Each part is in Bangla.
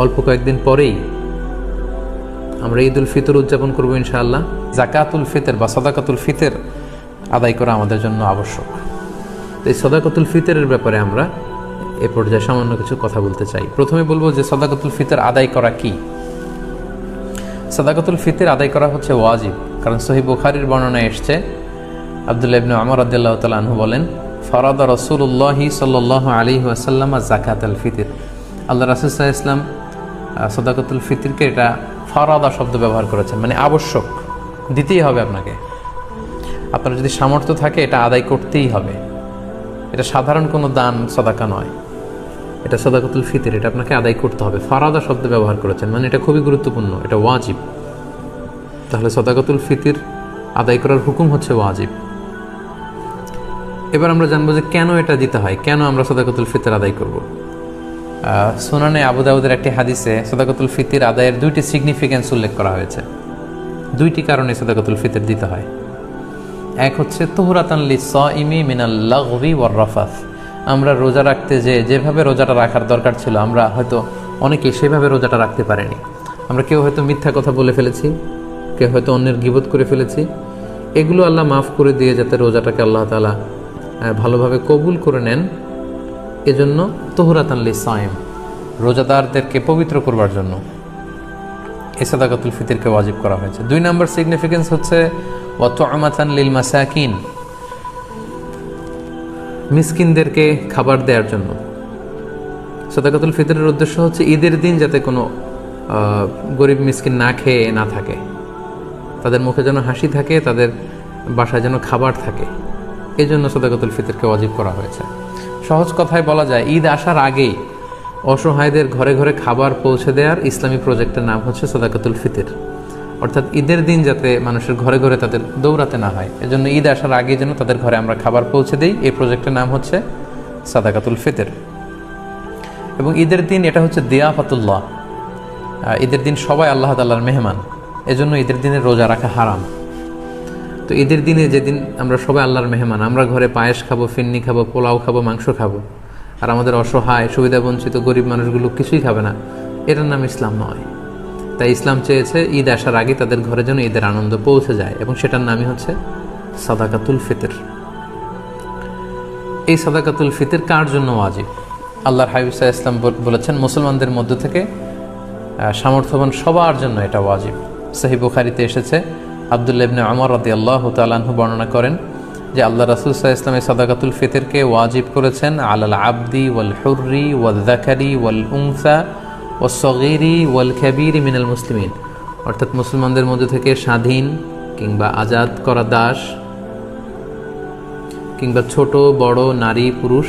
অল্প কয়েকদিন পরেই আমরা ঈদুল ফিতর উদযাপন করবো ইনশাআল্লাহ। জাকাতুল ফিতর বা সাদাকাতুল ফিতর আদায় করা আমাদের জন্য আবশ্যক। তো এই সাদাকাতুল ফিতরের ব্যাপারে আমরা এ পর্যায়ে সামান্য কিছু কথা বলতে চাই। প্রথমে বলবো যে সাদাকাতুল ফিতর আদায় করা কি। সাদাকাতুল ফিতর আদায় করা হচ্ছে ওয়াজিব, কারণ সহিহ বুখারীর বর্ণনায় এসছে, আব্দুল্লাহ ইবনে উমর রাদিয়াল্লাহু তাআলা আনহু বলেন, ফারাদা রাসূলুল্লাহ সাল্লাল্লাহু আলাইহি ওয়াসাল্লাম যাকাতুল ফিতর। আল্লাহ রাসূল সাল্লাল্লাহু আলাইহি ওয়াসাল্লাম সাদাকাতুল ফিতরকে এটা ফারাদা শব্দ ব্যবহার করেছেন, মানে আবশ্যক, দিতেই হবে আপনাকে। আপনার যদি সামর্থ্য থাকে এটা আদায় করতেই হবে। এটা সাধারণ কোনো দান সাদাকা নয়, এটা সাদাকাতুল ফিতর, এটা আপনাকে আদায় করতে হবে। ফারাদা শব্দ ব্যবহার করেছেন, মানে এটা খুবই গুরুত্বপূর্ণ, এটা ওয়াজিব। তাহলে সাদাকাতুল ফিতর আদায় করার হুকুম হচ্ছে ওয়াজিব। এবার আমরা জানবো যে কেন এটা দিতে হয়, কেন আমরা সাদাকাতুল ফিতর আদায় করব। সুনানে আবু দাউদের একটি হাদিসে সাদাকাতুল ফিতর আদায়ের দুইটি সিগনিফিকেন্স উল্লেখ করা হয়েছে। দুইটি কারণে সাদাকাতুল ফিতর দিতে হয়। এক হচ্ছে তুহরাতান লিস-সাইমি মিনাল লাগবি ওয়ার রাফাস। আমরা রোজা রাখতে যেভাবে রোজাটা রাখার দরকার ছিল, আমরা হয়তো অনেকে সেভাবে রোজাটা রাখতে পারিনি। আমরা কেউ হয়তো মিথ্যা কথা বলে ফেলেছি, কেউ হয়তো অন্যের গীবত করে ফেলেছি। এগুলো আল্লাহ মাফ করে দিয়ে যাতে রোজাটাকে আল্লাহ তাআলা ভালোভাবে কবুল করে নেন, এজন্য তুহরাতান লিস-সাইম, রোজাদারদেরকে পবিত্র করবার জন্য এই সাদাকাতুল ফিতরকে ওয়াজিব করা হয়েছে। দুই নম্বর সিগনিফিকেন্স হচ্ছে ওয়া তু'মাতান লিল মাসাকিন, মিসকিনদেরকে খাবার দেওয়ার জন্য। সাদাকাতুল ফিতরের উদ্দেশ্য হচ্ছে ঈদের দিন যাতে কোনো গরিব মিসকিন না খেয়ে না থাকে, তাদের মুখে যেন হাসি থাকে, তাদের বাসায় যেন খাবার থাকে, এই জন্য সাদাকাতুল ফিতরকে ওয়াজিব করা হয়েছে। সহজ কথায় বলা যায়, ঈদ আসার আগেই অসহায়দের ঘরে ঘরে খাবার পৌঁছে দেওয়ার ইসলামী প্রজেক্টের নাম হচ্ছে সাদাকাতুল ফিতর। অর্থাৎ ঈদের দিন যাতে মানুষের ঘরে ঘরে তাদের দৌড়াতে না হয়, এজন্য ঈদ আসার আগে যেন তাদের ঘরে আমরা খাবার পৌঁছে দিই, এই প্রজেক্টের নাম হচ্ছে সাদাকাতুল ফিতর। এবং ঈদের দিন এটা হচ্ছে দিয়াফাতুল্লাহ, ঈদের দিন সবাই আল্লাহ তাআলার মেহমান, এজন্য ঈদের দিনে রোজা রাখা হারাম। তো ঈদের দিনে যেদিন আমরা সবাই আল্লাহর মেহমান, আমরা ঘরে পায়েস খাবো, ফিন্নি খাবো, পোলাও খাবো, মাংস খাবো, আর আমাদের অসহায় সুবিধাবঞ্চিত গরিব মানুষগুলো কিছুই খাবে না, এটার নাম ইসলাম নয়। তাই ইসলাম চেয়েছে ঈদ আসার আগে তাদের ঘরে যেন ঈদের আনন্দ পৌঁছে যায়, এবং সেটার নামই হচ্ছে সাদাকাতুল ফিতর। এই সাদাকাতুল ফিতর কার জন্য ওয়াজিব? আল্লাহর হাবিব সাল্লাল্লাহু আলাইহি ওয়াসাল্লাম বলেছেন, মুসলমানদের মধ্য থেকে সামর্থ্যবান সবার জন্য এটা ওয়াজিব। সহিহ বুখারীতে এসেছে, আব্দুল্লাহ ইবনে উমর রাদিয়াল্লাহু তাআলা আনহু বর্ণনা করেন যে আল্লাহ রাসূল সাল্লাল্লাহু আলাইহি ওয়াসাল্লাম সাদাকাতুল ফিতরকে ওয়াজিব করেছেন আলাল আবদি ওয়াল হুররি ওয়াল যাকারি ওয়াল উনসা ওয়াস সগীরি ওয়াল কাবীরি মিনাল মুসলিমিন। অর্থাৎ মুসলমানদের মধ্যে থেকে স্বাধীন কিংবা আজাদ করা দাস কিংবা ছোট বড় নারী পুরুষ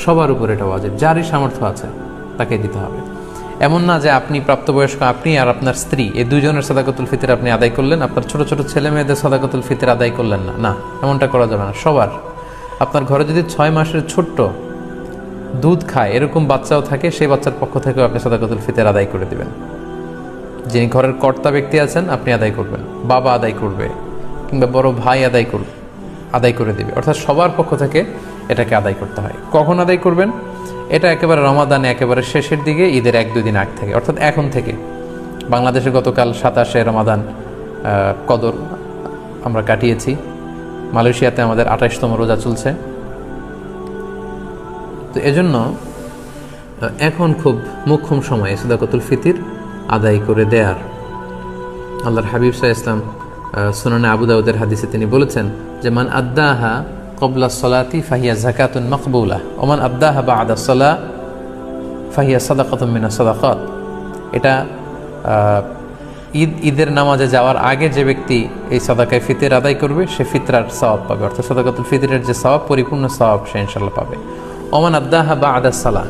সবার উপর এটা ওয়াজিব, যারই সামর্থ্য আছে তাকে দিতে হবে। এমন না যে আপনি প্রাপ্তবয়স্ক, আপনি আর আপনার স্ত্রী, এই দুজনের সাদাকাতুল ফিতর আপনি আদায় করলেন, আপনার ছোট ছোট ছেলে মেয়েদের সাদাকাতুল ফিতর আদায় করলেন না, না, এমনটা করা যাবে না। সবার, আপনার ঘরে যদি 6 মাসের ছোট্ট দুধ খায় এরকম বাচ্চাও থাকে, সেই বাচ্চার পক্ষ থেকেও আপনি সাদাকাতুল ফিতর আদায় করে দিবেন। যিনি ঘরের কর্তা ব্যক্তি আছেন আপনি আদায় করবেন, বাবা আদায় করবে, কিংবা বড় ভাই আদায় করে দিবে। অর্থাৎ সবার পক্ষ থেকে এটাকে আদায় করতে হয়। কখন আদায় করবেন? এটা একেবারে রমাদানে একেবারে শেষের দিকে, ঈদের 1-2 দিন আগ থেকে, অর্থাৎ এখন থেকে। বাংলাদেশে গতকাল 27শে রমাদান কদর আমরা কাটিয়েছি, মালয়েশিয়াতে আমাদের 28তম রোজা চলছে। তো এজন্য এখন খুব মোক্ষম সময় সাদাকাতুল ফিতর আদায় করে দেয়ার। আল্লাহর হাবিব সাল্লাল্লাহু আলাইহি ওয়াসাল্লাম সুনানে আবু দাউদের হাদিসে তিনি বলেছেন যে মান আদ্দাহা ক্বাবলা সলাতি ফাহিয়া যাকাতুন মাকবুলা ওয়া মান আদ্দাহা বা'দা সলাহ ফাহিয়া সাদাকাতুন মিনাস সাদাকাত। এটা ঈদের নামাজে যাওয়ার আগে যে ব্যক্তি এই সাদাকায়ে ফিতর আদায় করবে সে ফিতরার সওয়াব পাবে, অর্থাৎ সাদাকাতুল ফিতরের যে সওয়াব, পরিপূর্ণ সওয়াব সে ইনশাআল্লাহ পাবে। ওয়া মান আদ্দাহা বা'দা সালাহ,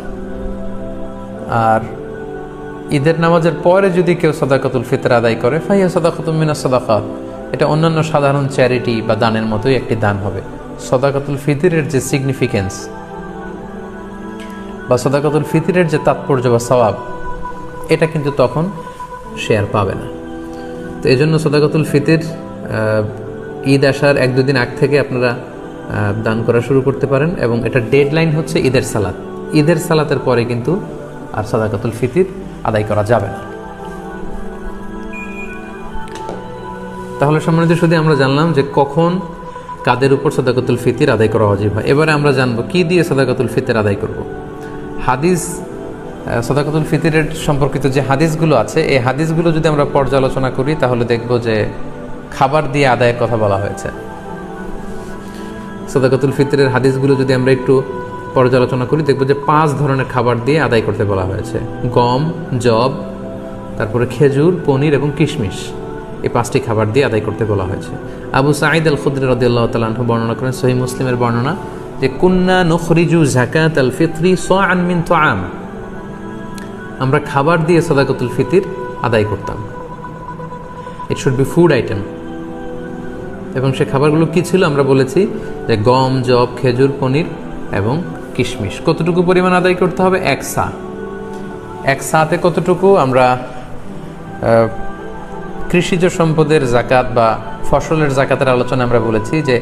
আর ঈদের নামাজের পরে যদি কেউ সাদাকাতুল ফিতর আদায় করে ফাহিয়া সাদাকাতুন মিনাস সাদাকাত, এটা অন্যান্য সাধারণ চ্যারিটি বা দানের মতোই একটি দান হবে। সাদাকাতুল ফিতরের যে সিগনিফিকেন্স বা সাদাকাতুল ফিতরের যে তাৎপর্য বা সওয়াব, এটা কিন্তু তখন সে আর পাবে না। তো এই জন্য সাদাকাতুল ফিতর ঈদ আসার 1-2 দিন আগ থেকে আপনারা দান করা শুরু করতে পারেন, এবং এটা ডেডলাইন হচ্ছে ঈদের সালাত। ঈদের সালাতের পরে কিন্তু আর সাদাকাতুল ফিতর আদায় করা যাবে না। তাহলে সম্মানিত শুধু আমরা জানলাম যে কখন কাদের উপর সাদাকাতুল ফিতর আদায় করা ওয়াজিব হয়। এবারে আমরা জানবো কি দিয়ে সাদাকাতুল ফিতর আদায় করব। হাদিস সাদাকাতুল ফিতরের সম্পর্কিত যে হাদিসগুলো আছে, এই হাদিসগুলো যদি আমরা পর্যালোচনা করি তাহলে দেখব যে খাবার দিয়ে আদায়ের কথা বলা হয়েছে। সাদাকাতুল ফিতরের হাদিসগুলো যদি আমরা একটু পর্যালোচনা করি দেখব যে 5 ধরনের খাবার দিয়ে আদায় করতে বলা হয়েছে। গম, জব, তারপরে খেজুর, পনির এবং কিশমিশ, এই 5টি খাবার দিয়ে আদায় করতে বলা হয়েছে। আবু সাঈদ আল খুদরি রাদিয়াল্লাহু তাআলা আনহু বর্ণনা করেন, সহিহ মুসলিমের বর্ণনা, যে কুন্না নুখরিজু যাকাতাল ফিতরি সাআন মিন তুআম, আমরা খাবার দিয়ে সাদাকাতুল ফিতর আদায় করতাম। It should be food item. এবং সে খাবারগুলো কি ছিল আমরা বলেছি যে গম, জব, খেজুর, পনির এবং কিশমিশ। কতটুকু পরিমাণ আদায় করতে হবে? 1 সা। 1 সাতে কতটুকু? আমরা কৃষিজ সম্পদের জাকাত বা ফসলের জাকাতের আলোচনা আমরা বলেছি যে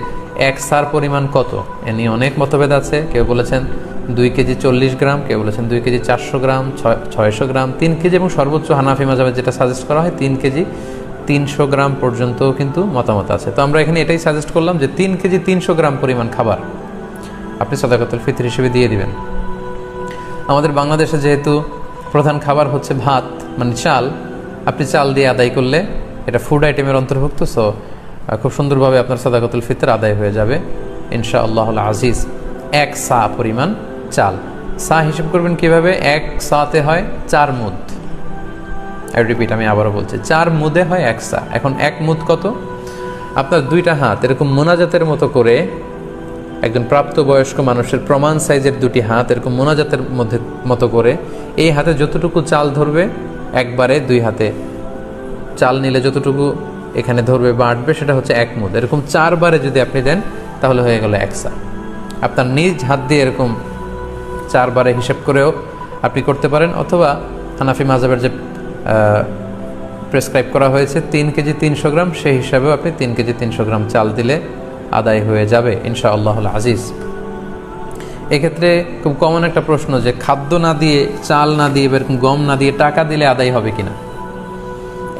1 সার পরিমাণ কত, এ নিয়ে অনেক মতভেদ আছে। কেউ বলেছেন 2 কেজি 40 গ্রাম, কেউ বলেছেন 2 কেজি 400 গ্রাম, 600 গ্রাম, 3 কেজি এবং সর্বোচ্চ হানাফি মাযহাবে যেটা সাজেস্ট করা হয় 3 কেজি 300 গ্রাম পর্যন্ত কিন্তু মতামত আছে। তো আমরা এখানে এটাই সাজেস্ট করলাম যে 3 কেজি 300 গ্রাম পরিমাণ খাবার আপনি সাদাকাতুল ফিতর হিসেবে দিয়ে দিবেন। আমাদের বাংলাদেশে যেহেতু প্রধান খাবার হচ্ছে ভাত, মানে চাল, আপনি চাল দিয়ে আদায় করলে এটা ফুড আইটেমের অন্তর্ভুক্ত। সো খুব সুন্দরভাবে আপনার সাদাকাতুল ফিতর আদায় হয়ে যাবে ইনশাআল্লাহুল আজিজ। 1 সা পরিমাণ চাল। সা হিসেব করবেন কিভাবে? 1 সাতে হয় 4 মুদ। রিপিট, আমি আবারও বলছি, 4 মুদে হয় 1 সা। এখন 1 মুদ কত? আপনার 2টা হাত এরকম মোনাজাতের মতো করে, একজন প্রাপ্তবয়স্ক মানুষের প্রমাণ সাইজের 2টি হাত এরকম মোনাজাতের মতো করে, এই হাতে যতটুকু চাল ধরবে, একবারে 2 হাতে চাল নিলে যতটুকু এখানে ধরবে বা আটবে সেটা হচ্ছে 1 মুদ। এরকম 4 বারে যদি আপনি দেন তাহলে হয়ে গেল 1 সা। আপনার নিজ হাত দিয়ে এরকম 4 বারে হিসাব করেও আপনি করতে পারেন, অথবা হানাফি মাযহাবের যে প্রেসক্রাইব করা হয়েছে 3 কেজি 300 গ্রাম, সেই হিসাবেও আপনি 3 কেজি 300 গ্রাম চাল দিলে আদায় হয়ে যাবে ইনশাআল্লাহুল আজিজ। এক্ষেত্রে খুব কমন একটা প্রশ্ন যে খাদ্য না দিয়ে, চাল না দিয়ে, এরকম গম না দিয়ে টাকা দিলে আদায় হবে কিনা।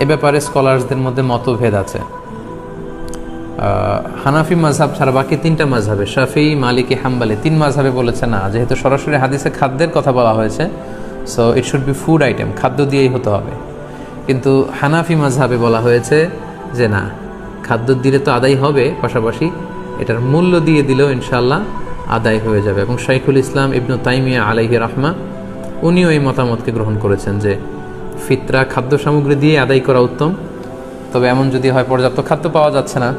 এ ব্যাপারে স্কলারসদের মধ্যে মতভেদ আছে। হানাফি মাযহাব ছাড়া বাকি 3টা মাযহাবে, শাফিঈ, মালিকি, হাম্বলি, 3 মাযহাবে বলেছে না, যেহেতু সরাসরি হাদিসে খাদ্যের কথা বলা হয়েছে, so it should be food item, খাদ্য দিয়েই হতে হবে। কিন্তু হানাফি মাযহাবে বলা হয়েছে যে না, খাদ্য দিলে তো আদায় হবে, পাশাপাশি এটার মূল্য দিয়ে দিলেও ইনশাআল্লাহ আদায় হয়ে যাবে। এবং শাইখুল ইসলাম ইবনু তাইমিয়া আলাইহি রাহমা উনিও এই মতামতকে গ্রহণ করেছেন যে ফিতরা খাদ্য সামগ্রী দিয়ে আদায় করা উত্তম। তবে এমন যদি হয় পর্যাপ্ত খাদ্য পাওয়া যাচ্ছে না,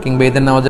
কিংবা ঈদের নামাজে